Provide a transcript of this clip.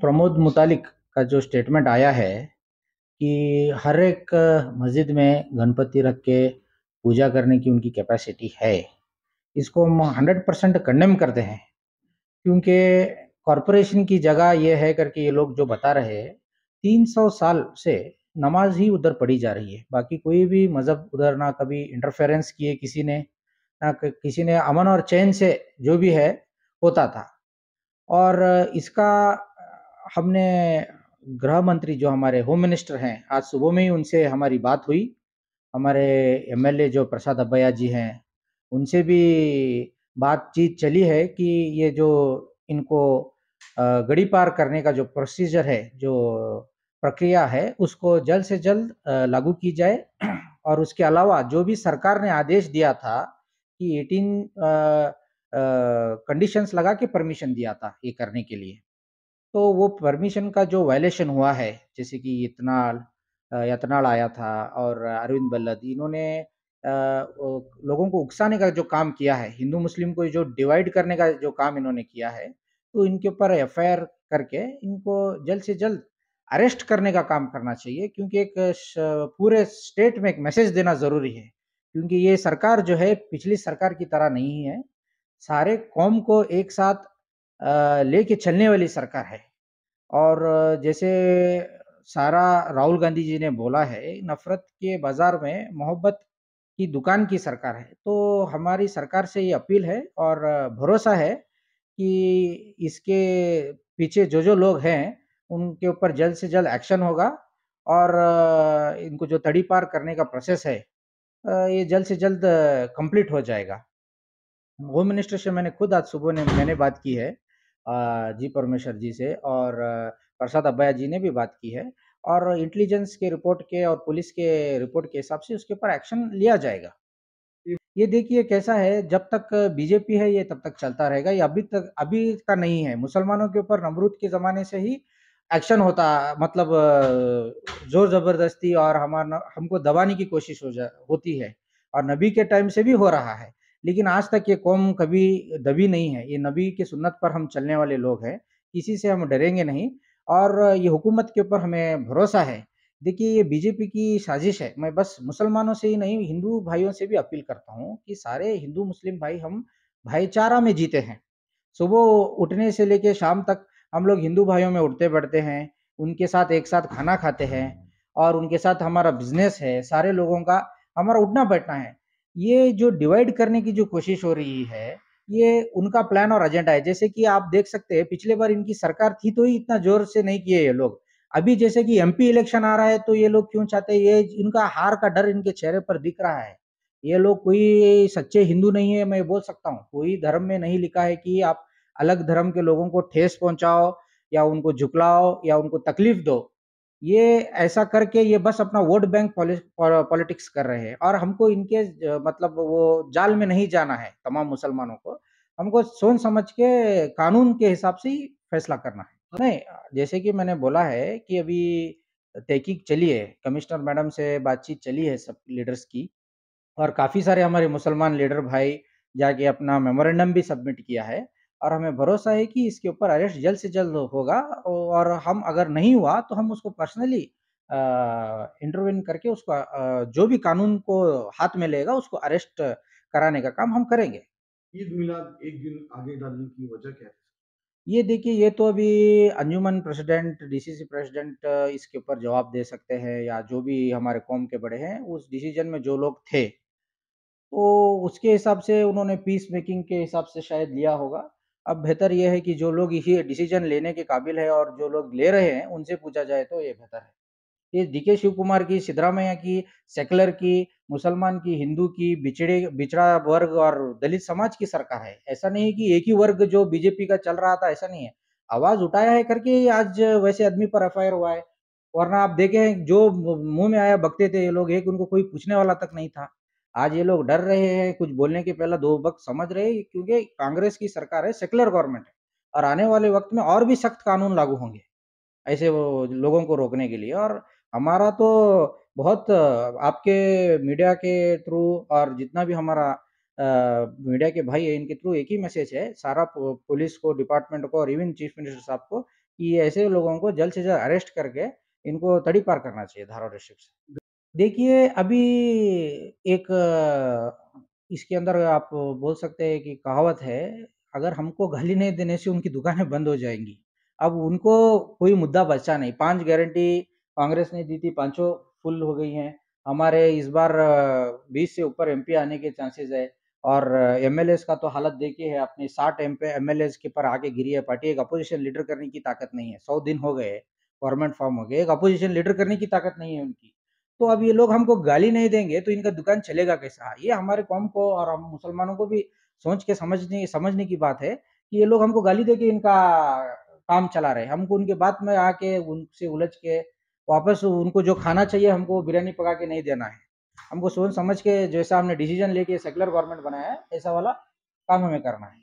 प्रमोद मुतालिक का जो स्टेटमेंट आया है कि हर एक मस्जिद में गणपति रख के पूजा करने की उनकी कैपेसिटी है, इसको हम 100% कंडेम करते हैं। क्योंकि कॉरपोरेशन की जगह ये है करके ये लोग जो बता रहे हैं, 300 साल से नमाज ही उधर पढ़ी जा रही है। बाकी कोई भी मजहब उधर ना कभी इंटरफेरेंस किए किसी ने, ना किसी ने अमन और चैन से जो भी है होता था। और इसका हमने गृह मंत्री जो हमारे होम मिनिस्टर हैं, आज सुबह में ही उनसे हमारी बात हुई। हमारे एमएलए जो प्रसाद अब्बैया जी हैं, उनसे भी बातचीत चली है कि ये जो इनको गड़ी पार करने का जो प्रोसीजर है, जो प्रक्रिया है, उसको जल्द से जल्द लागू की जाए। और उसके अलावा जो भी सरकार ने आदेश दिया था कि 18 कंडीशंस लगा के परमिशन दिया था ये करने के लिए, तो वो परमिशन का जो वायलेशन हुआ है, जैसे कि यत्नाल आया था और अरविंद बल्लद, इन्होंने लोगों को उकसाने का जो काम किया है, हिंदू मुस्लिम को जो डिवाइड करने का जो काम इन्होंने किया है, तो इनके ऊपर एफआईआर करके इनको जल्द से जल्द अरेस्ट करने का काम करना चाहिए। क्योंकि पूरे स्टेट में एक मैसेज देना जरूरी है। क्योंकि ये सरकार जो है पिछली सरकार की तरह नहीं है, सारे कौम को एक साथ लेके चलने वाली सरकार है। और जैसे सारा राहुल गांधी जी ने बोला है, नफरत के बाजार में मोहब्बत की दुकान की सरकार है। तो हमारी सरकार से ये अपील है और भरोसा है कि इसके पीछे जो लोग हैं, उनके ऊपर जल्द से जल्द एक्शन होगा। और इनको जो तड़ी पार करने का प्रोसेस है, ये जल्द से जल्द कंप्लीट हो जाएगा। होम मिनिस्टर से मैंने खुद आज सुबह ने मैंने बात की है, जी परमेश्वर जी से, और प्रसाद अब्बैया जी ने भी बात की है। और इंटेलिजेंस के रिपोर्ट के और पुलिस के रिपोर्ट के हिसाब से उसके ऊपर एक्शन लिया जाएगा। ये देखिए कैसा है, जब तक बीजेपी है ये तब तक चलता रहेगा। ये अभी का नहीं है। मुसलमानों के ऊपर नमरूद के ज़माने से ही एक्शन होता, मतलब ज़ोर ज़बरदस्ती और हमको दबाने की कोशिश होती है। और नबी के टाइम से भी हो रहा है। लेकिन आज तक ये कौम कभी दबी नहीं है। ये नबी की सुन्नत पर हम चलने वाले लोग हैं, किसी से हम डरेंगे नहीं। और ये हुकूमत के ऊपर हमें भरोसा है। देखिए ये बीजेपी की साजिश है। मैं बस मुसलमानों से ही नहीं, हिंदू भाइयों से भी अपील करता हूँ कि सारे हिंदू मुस्लिम भाई हम भाईचारा में जीते हैं। सुबह उठने से लेके शाम तक हम लोग हिंदू भाइयों में उठते बैठते हैं, उनके साथ एक साथ खाना खाते हैं, और उनके साथ हमारा बिजनेस है, सारे लोगों का हमारा उठना बैठना है। ये जो डिवाइड करने की जो कोशिश हो रही है, ये उनका प्लान और एजेंडा है। जैसे कि आप देख सकते हैं, पिछले बार इनकी सरकार थी तो ही इतना जोर से नहीं किए ये लोग। अभी जैसे कि एमपी इलेक्शन आ रहा है तो ये लोग क्यों चाहते हैं, ये इनका हार का डर इनके चेहरे पर दिख रहा है। ये लोग कोई सच्चे हिंदू नहीं है, मैं बोल सकता हूँ। कोई धर्म में नहीं लिखा है कि आप अलग धर्म के लोगों को ठेस पहुंचाओ या उनको झुकलाओ या उनको तकलीफ दो। ये ऐसा करके ये बस अपना वोट बैंक पॉलिटिक्स कर रहे हैं। और हमको इनके मतलब वो जाल में नहीं जाना है। तमाम मुसलमानों को हमको सोच समझ के कानून के हिसाब से ही फैसला करना है। नहीं, जैसे कि मैंने बोला है कि अभी तहकीक चली है, कमिश्नर मैडम से बातचीत चली है सब लीडर्स की। और काफ़ी सारे हमारे मुसलमान लीडर भाई जाके अपना मेमोरेंडम भी सबमिट किया है। और हमें भरोसा है कि इसके ऊपर अरेस्ट जल्द से जल्द होगा। और हम अगर नहीं हुआ तो हम उसको पर्सनली इंटरवेन करके उसको जो भी कानून को हाथ में लेगा उसको अरेस्ट कराने का काम हम करेंगे। ईद मिलाद एक दिन आगे डालने की वजह क्या है? ये देखिए, ये तो अभी अंजुमन प्रेसिडेंट, डीसीसी प्रेसिडेंट इसके ऊपर जवाब दे सकते हैं, या जो भी हमारे कौम के बड़े हैं उस डिसीजन में जो लोग थे, तो उसके हिसाब से उन्होंने पीस मेकिंग के हिसाब से शायद लिया होगा। अब बेहतर ये है कि जो लोग ये डिसीजन लेने के काबिल है और जो लोग ले रहे हैं उनसे पूछा जाए तो ये बेहतर है। ये डीके शिव कुमार की, सिद्धरामैया की, सेकुलर की, मुसलमान की, हिंदू की, बिछड़ा वर्ग और दलित समाज की सरकार है। ऐसा नहीं है कि एक ही वर्ग जो बीजेपी का चल रहा था, ऐसा नहीं है। आवाज उठाया है करके ही आज वैसे आदमी पर एफआईआर हुआ है। वरना आप देखें, जो मुंह में आया बकते थे ये लोग, एक उनको कोई पूछने वाला तक नहीं था। आज ये लोग डर रहे हैं, कुछ बोलने के पहले दो वक्त समझ रहे हैं, क्योंकि कांग्रेस की सरकार है, सेकुलर गवर्नमेंट है। और आने वाले वक्त में और भी सख्त कानून लागू होंगे ऐसे वो लोगों को रोकने के लिए। और हमारा तो बहुत आपके मीडिया के थ्रू और जितना भी हमारा मीडिया के भाई है, इनके थ्रू एक ही मैसेज है सारा पुलिस को, डिपार्टमेंट को और इवन चीफ मिनिस्टर साहब को, कि ऐसे लोगों को जल्द से जल्द अरेस्ट करके इनको तड़ी पार करना चाहिए धारावी डिस्ट्रिक्ट से। देखिए, अभी एक इसके अंदर आप बोल सकते हैं कि कहावत है, अगर हमको गाली नहीं देने से उनकी दुकानें बंद हो जाएँगी। अब उनको कोई मुद्दा बचा नहीं, 5 गारंटी कांग्रेस ने दी थी, पाँचों फुल हो गई हैं। हमारे इस बार 20 से ऊपर एमपी आने के चांसेस है और एमएलएज़ का तो हालत देखिए है आपने, 60 एमएलएज़ के पर आके गिरी है पार्टी। एक अपोज़िशन लीडर करने की ताकत नहीं है, 100 दिन हो गए, गवर्नमेंट फॉर्म हो गई, एक अपोज़िशन लीडर करने की ताकत नहीं है उनकी। तो अब ये लोग हमको गाली नहीं देंगे तो इनका दुकान चलेगा कैसा? ये हमारे कौम को और हम मुसलमानों को भी सोच के समझने समझने की बात है कि ये लोग हमको गाली देके इनका काम चला रहे हैं। हमको उनके बात में आके उनसे उलझ के वापस उनको जो खाना चाहिए हमको बिरयानी पका के नहीं देना है। हमको सोच समझ के जैसा हमने डिसीजन लेके सेक्युलर गवर्नमेंट बनाया है, ऐसा वाला काम हमें करना है।